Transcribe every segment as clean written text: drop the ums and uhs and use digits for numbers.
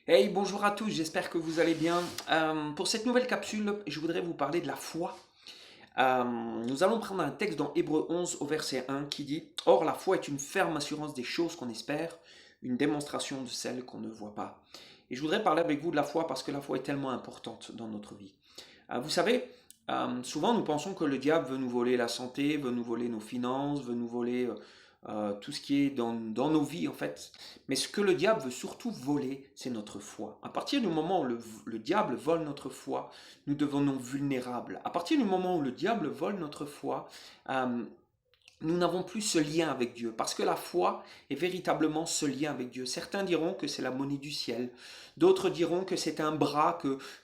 Hey, bonjour à tous, j'espère que vous allez bien. Pour cette nouvelle capsule, je voudrais vous parler de la foi. Nous allons prendre un texte dans Hébreux 11 au verset 1 qui dit: Or, la foi est une ferme assurance des choses qu'on espère, une démonstration de celles qu'on ne voit pas. Et je voudrais parler avec vous de la foi parce que la foi est tellement importante dans notre vie. Vous savez, souvent nous pensons que le diable veut nous voler la santé, veut nous voler nos finances, veut nous voler tout ce qui est dans nos vies en fait. Mais ce que le diable veut surtout voler, c'est notre foi. À partir du moment où le diable vole notre foi, nous devenons vulnérables. À partir du moment où le diable vole notre foi, euh, nous n'avons plus ce lien avec Dieu, parce que la foi est véritablement ce lien avec Dieu. Certains diront que c'est la monnaie du ciel, d'autres diront que c'est un bras,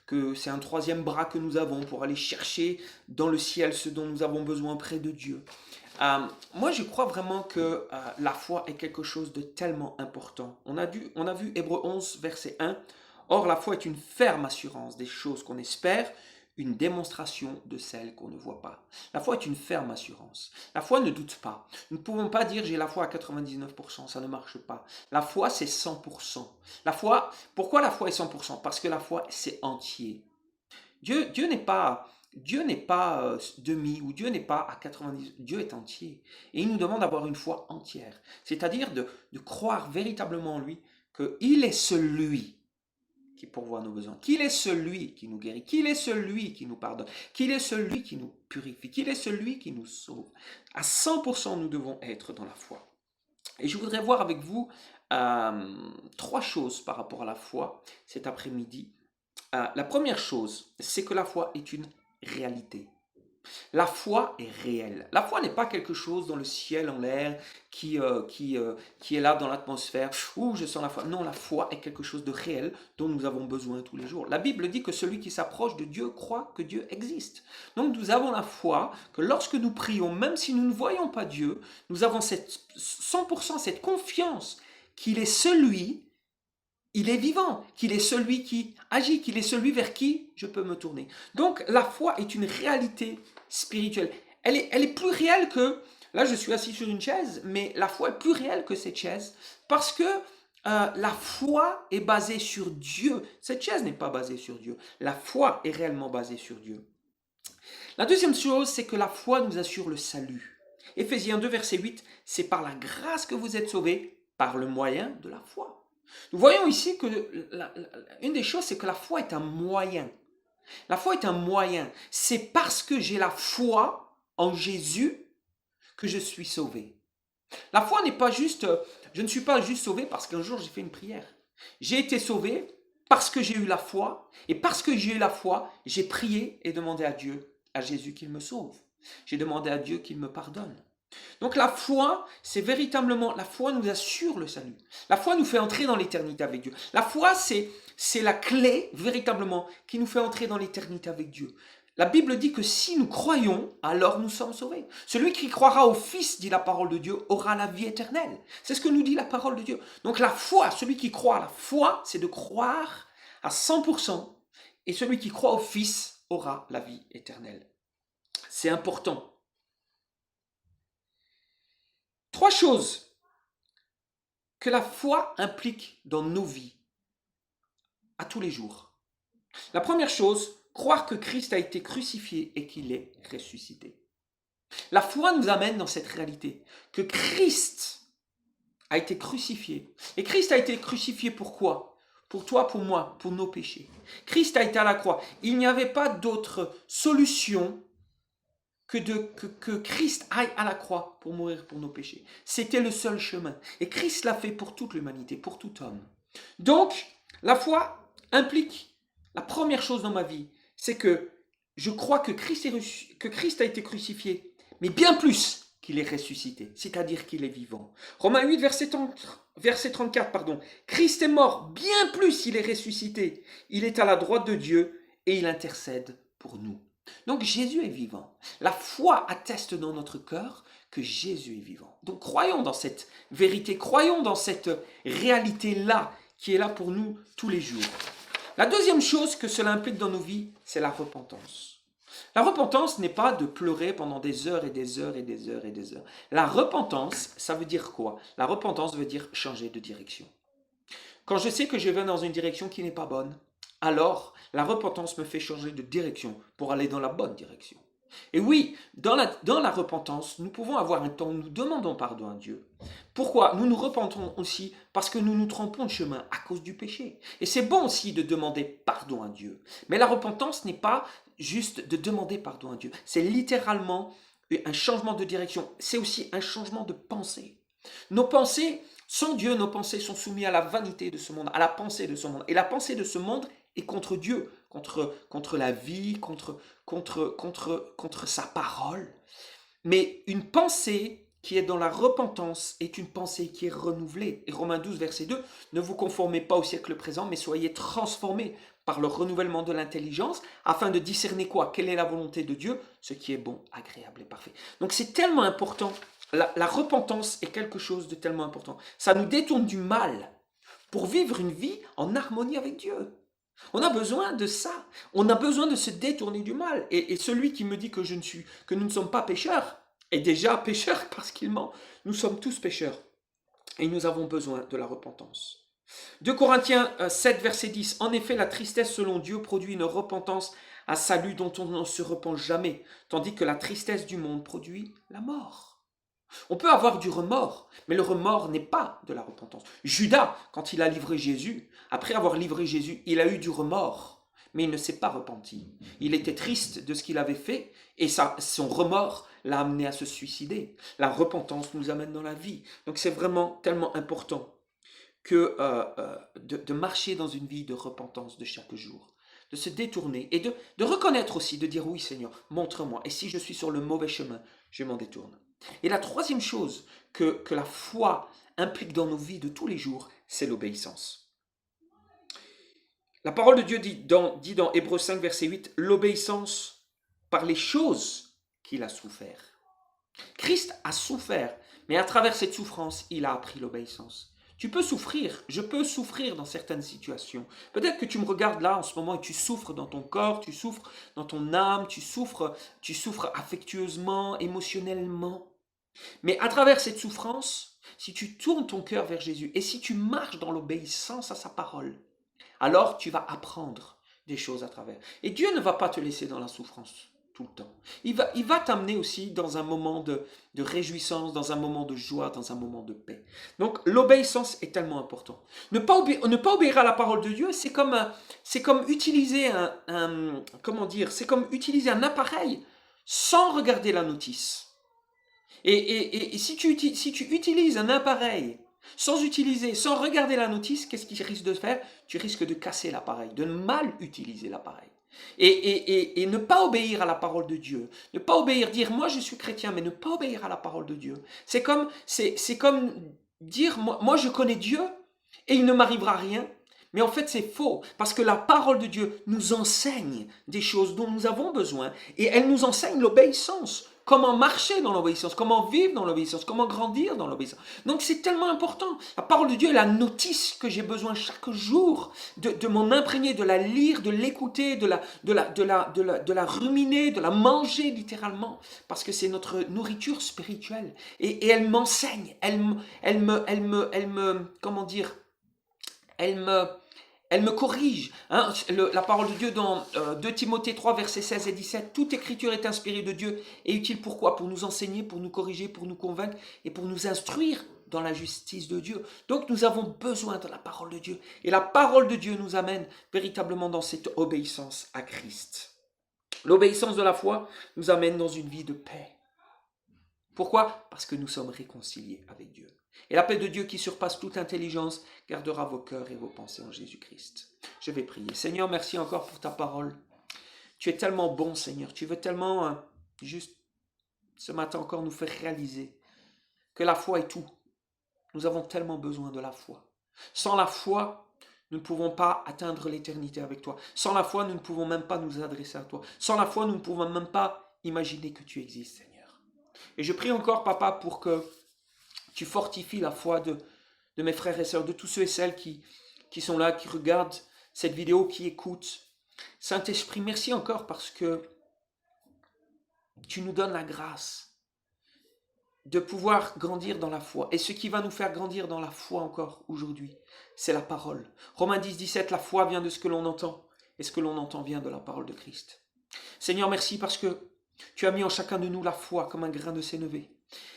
que c'est un troisième bras que nous avons pour aller chercher dans le ciel ce dont nous avons besoin près de Dieu. Moi, je crois vraiment que la foi est quelque chose de tellement important. On a vu Hébreux 11, verset 1. Or, la foi est une ferme assurance des choses qu'on espère, une démonstration de celles qu'on ne voit pas. La foi est une ferme assurance. La foi ne doute pas. Nous ne pouvons pas dire j'ai la foi à 99%, ça ne marche pas. La foi, c'est 100%. La foi, pourquoi la foi est 100%? Parce que la foi, c'est entier. Dieu n'est pas, Dieu n'est pas demi ou Dieu n'est pas à 90, Dieu est entier. Et il nous demande d'avoir une foi entière, c'est-à-dire de croire véritablement en lui, qu'il est celui qui pourvoit à nos besoins, qu'il est celui qui nous guérit, qu'il est celui qui nous pardonne, qu'il est celui qui nous purifie, qu'il est celui qui nous sauve. À 100%, nous devons être dans la foi. Et je voudrais voir avec vous trois choses par rapport à la foi cet après-midi. La première chose, c'est que la foi est une réalité. La foi est réelle. La foi n'est pas quelque chose dans le ciel, en l'air, qui est là dans l'atmosphère. Ouh, je sens la foi. Non, la foi est quelque chose de réel dont nous avons besoin tous les jours. La Bible dit que celui qui s'approche de Dieu croit que Dieu existe. Donc nous avons la foi que lorsque nous prions, même si nous ne voyons pas Dieu, nous avons cette 100% cette confiance qu'il est celui, il est vivant, qu'il est celui qui agit, qu'il est celui vers qui je peux me tourner. Donc la foi est une réalité spirituelle. Elle est plus réelle que, là je suis assis sur une chaise, mais la foi est plus réelle que cette chaise parce que la foi est basée sur Dieu. Cette chaise n'est pas basée sur Dieu. La foi est réellement basée sur Dieu. La deuxième chose, c'est que la foi nous assure le salut. Éphésiens 2, verset 8, c'est par la grâce que vous êtes sauvés, par le moyen de la foi. Nous voyons ici que une des choses, c'est que la foi est un moyen. La foi est un moyen. C'est parce que j'ai la foi en Jésus que je suis sauvé. La foi n'est pas juste, je ne suis pas juste sauvé parce qu'un jour j'ai fait une prière. J'ai été sauvé parce que j'ai eu la foi, et parce que j'ai eu la foi, j'ai prié et demandé à Dieu, à Jésus qu'il me sauve. J'ai demandé à Dieu qu'il me pardonne. Donc la foi, c'est véritablement, la foi nous assure le salut. La foi nous fait entrer dans l'éternité avec Dieu. La foi, c'est la clé, véritablement, qui nous fait entrer dans l'éternité avec Dieu. La Bible dit que si nous croyons, alors nous sommes sauvés. Celui qui croira au Fils, dit la parole de Dieu, aura la vie éternelle. C'est ce que nous dit la parole de Dieu. Donc la foi, celui qui croit à la foi, c'est de croire à 100%. Et celui qui croit au Fils aura la vie éternelle. C'est important. Trois choses que la foi implique dans nos vies, à tous les jours. La première chose, croire que Christ a été crucifié et qu'il est ressuscité. La foi nous amène dans cette réalité, que Christ a été crucifié. Et Christ a été crucifié pourquoi? Pour toi, pour moi, pour nos péchés. Christ a été à la croix. Il n'y avait pas d'autre solution que Christ aille à la croix pour mourir pour nos péchés. C'était le seul chemin. Et Christ l'a fait pour toute l'humanité, pour tout homme. Donc, la foi implique, la première chose dans ma vie, c'est que je crois que Christ a été crucifié, mais bien plus qu'il est ressuscité, c'est-à-dire qu'il est vivant. Romains 8, verset 34, pardon. Christ est mort, bien plus il est ressuscité. Il est à la droite de Dieu et il intercède pour nous. Donc Jésus est vivant. La foi atteste dans notre cœur que Jésus est vivant. Donc croyons dans cette vérité, croyons dans cette réalité-là qui est là pour nous tous les jours. La deuxième chose que cela implique dans nos vies, c'est la repentance. La repentance n'est pas de pleurer pendant des heures et des heures et des heures et des heures. La repentance, ça veut dire quoi? La repentance veut dire changer de direction. Quand je sais que je vais dans une direction qui n'est pas bonne, alors la repentance me fait changer de direction pour aller dans la bonne direction. Et oui, dans la repentance, nous pouvons avoir un temps où nous demandons pardon à Dieu. Pourquoi? Nous nous repentons aussi parce que nous nous trompons de chemin à cause du péché. Et c'est bon aussi de demander pardon à Dieu. Mais la repentance n'est pas juste de demander pardon à Dieu. C'est littéralement un changement de direction. C'est aussi un changement de pensée. Nos pensées, sans Dieu, nos pensées sont soumises à la vanité de ce monde, à la pensée de ce monde. Et la pensée de ce monde est contre Dieu, contre la vie, contre sa parole. Mais une pensée qui est dans la repentance est une pensée qui est renouvelée. Et Romains 12, verset 2, ne vous conformez pas au siècle présent, mais soyez transformés par le renouvellement de l'intelligence, afin de discerner quoi? Quelle est la volonté de Dieu? Ce qui est bon, agréable et parfait. Donc c'est tellement important. La repentance est quelque chose de tellement important. Ça nous détourne du mal pour vivre une vie en harmonie avec Dieu. On a besoin de ça. On a besoin de se détourner du mal. Et celui qui me dit que nous ne sommes pas pécheurs est déjà pécheur parce qu'il ment. Nous sommes tous pécheurs. Et nous avons besoin de la repentance. 2 Corinthiens 7, verset 10. En effet, la tristesse selon Dieu produit une repentance à salut dont on ne se repent jamais, tandis que la tristesse du monde produit la mort. On peut avoir du remords, mais le remords n'est pas de la repentance. Judas, quand il a livré Jésus, après avoir livré Jésus, il a eu du remords, mais il ne s'est pas repenti. Il était triste de ce qu'il avait fait, et son remords l'a amené à se suicider. La repentance nous amène dans la vie. Donc c'est vraiment tellement important de marcher dans une vie de repentance de chaque jour, de se détourner et de reconnaître aussi, de dire oui Seigneur, montre-moi, et si je suis sur le mauvais chemin, je m'en détourne. Et la troisième chose que la foi implique dans nos vies de tous les jours, c'est l'obéissance. La parole de Dieu dit dans Hébreux 5, verset 8, l'obéissance par les choses qu'il a souffert. Christ a souffert, mais à travers cette souffrance, il a appris l'obéissance. Tu peux souffrir, je peux souffrir dans certaines situations. Peut-être que tu me regardes là en ce moment et tu souffres dans ton corps, tu souffres dans ton âme, tu souffres affectueusement, émotionnellement. Mais à travers cette souffrance, si tu tournes ton cœur vers Jésus et si tu marches dans l'obéissance à sa parole, alors tu vas apprendre des choses à travers. Et Dieu ne va pas te laisser dans la souffrance tout le temps. Il va t'amener aussi dans un moment de réjouissance, dans un moment de joie, dans un moment de paix. Donc l'obéissance est tellement important. Ne pas obéir à la parole de Dieu, c'est comme utiliser c'est comme utiliser un appareil sans regarder la notice. Et si tu utilises un appareil sans regarder la notice, qu'est-ce qu'il risque de faire? Tu risques de casser l'appareil, de mal utiliser l'appareil. Et ne pas obéir à la parole de Dieu, ne pas obéir, dire moi je suis chrétien, mais ne pas obéir à la parole de Dieu. C'est comme dire moi je connais Dieu et il ne m'arrivera rien. Mais en fait, c'est faux, parce que la parole de Dieu nous enseigne des choses dont nous avons besoin, et elle nous enseigne l'obéissance. Comment marcher dans l'obéissance, comment vivre dans l'obéissance, comment grandir dans l'obéissance. Donc c'est tellement important. La parole de Dieu est la notice que j'ai besoin chaque jour de m'en imprégner, de la lire, de l'écouter, de la ruminer, de la manger littéralement, parce que c'est notre nourriture spirituelle. Et elle m'enseigne, elle me corrige. Hein. La parole de Dieu dans 2 Timothée 3, versets 16 et 17, toute écriture est inspirée de Dieu et utile pourquoi? Pour nous enseigner, pour nous corriger, pour nous convaincre et pour nous instruire dans la justice de Dieu. Donc nous avons besoin de la parole de Dieu. Et la parole de Dieu nous amène véritablement dans cette obéissance à Christ. L'obéissance de la foi nous amène dans une vie de paix. Pourquoi? Parce que nous sommes réconciliés avec Dieu. Et la paix de Dieu qui surpasse toute intelligence gardera vos cœurs et vos pensées en Jésus-Christ. Je vais prier. Seigneur, merci encore pour ta parole. Tu es tellement bon, Seigneur. Tu veux tellement, juste ce matin encore, nous faire réaliser que la foi est tout. Nous avons tellement besoin de la foi. Sans la foi, nous ne pouvons pas atteindre l'éternité avec toi. Sans la foi, nous ne pouvons même pas nous adresser à toi. Sans la foi, nous ne pouvons même pas imaginer que tu existes, Seigneur. Et je prie encore, Papa, pour que tu fortifies la foi de mes frères et sœurs, de tous ceux et celles qui sont là, qui regardent cette vidéo, qui écoutent. Saint-Esprit, merci encore parce que tu nous donnes la grâce de pouvoir grandir dans la foi. Et ce qui va nous faire grandir dans la foi encore aujourd'hui, c'est la parole. Romains 10, 17, la foi vient de ce que l'on entend, et ce que l'on entend vient de la parole de Christ. Seigneur, merci parce que tu as mis en chacun de nous la foi comme un grain de sénévé.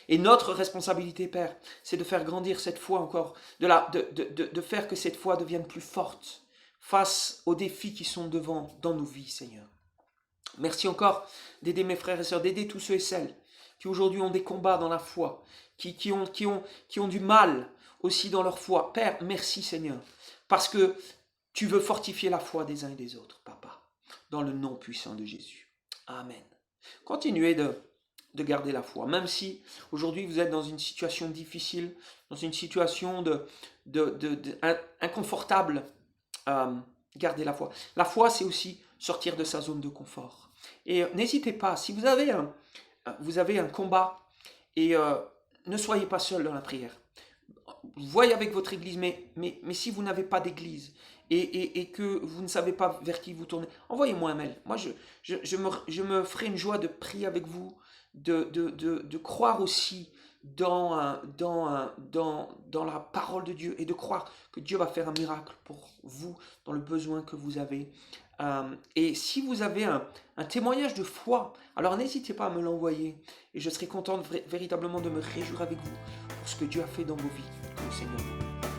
Et notre responsabilité, Père, c'est de faire grandir cette foi encore, de faire que cette foi devienne plus forte face aux défis qui sont devant dans nos vies, Seigneur. Merci encore d'aider mes frères et sœurs, d'aider tous ceux et celles qui aujourd'hui ont des combats dans la foi, qui ont du mal aussi dans leur foi. Père, merci Seigneur, parce que tu veux fortifier la foi des uns et des autres, Papa, dans le nom puissant de Jésus. Amen. Continuez de garder la foi, même si aujourd'hui vous êtes dans une situation difficile, dans une situation inconfortable, gardez la foi. La foi, c'est aussi sortir de sa zone de confort. Et n'hésitez pas, si vous avez un combat, et ne soyez pas seul dans la prière. Voyez avec votre église, mais si vous n'avez pas d'église, et que vous ne savez pas vers qui vous tournez, envoyez-moi un mail. Moi, je me ferai une joie de prier avec vous, de croire aussi dans la parole de Dieu, et de croire que Dieu va faire un miracle pour vous, dans le besoin que vous avez. Et si vous avez un témoignage de foi, alors n'hésitez pas à me l'envoyer, et je serai content véritablement de me réjouir avec vous pour ce que Dieu a fait dans vos vies. Que le Seigneur vous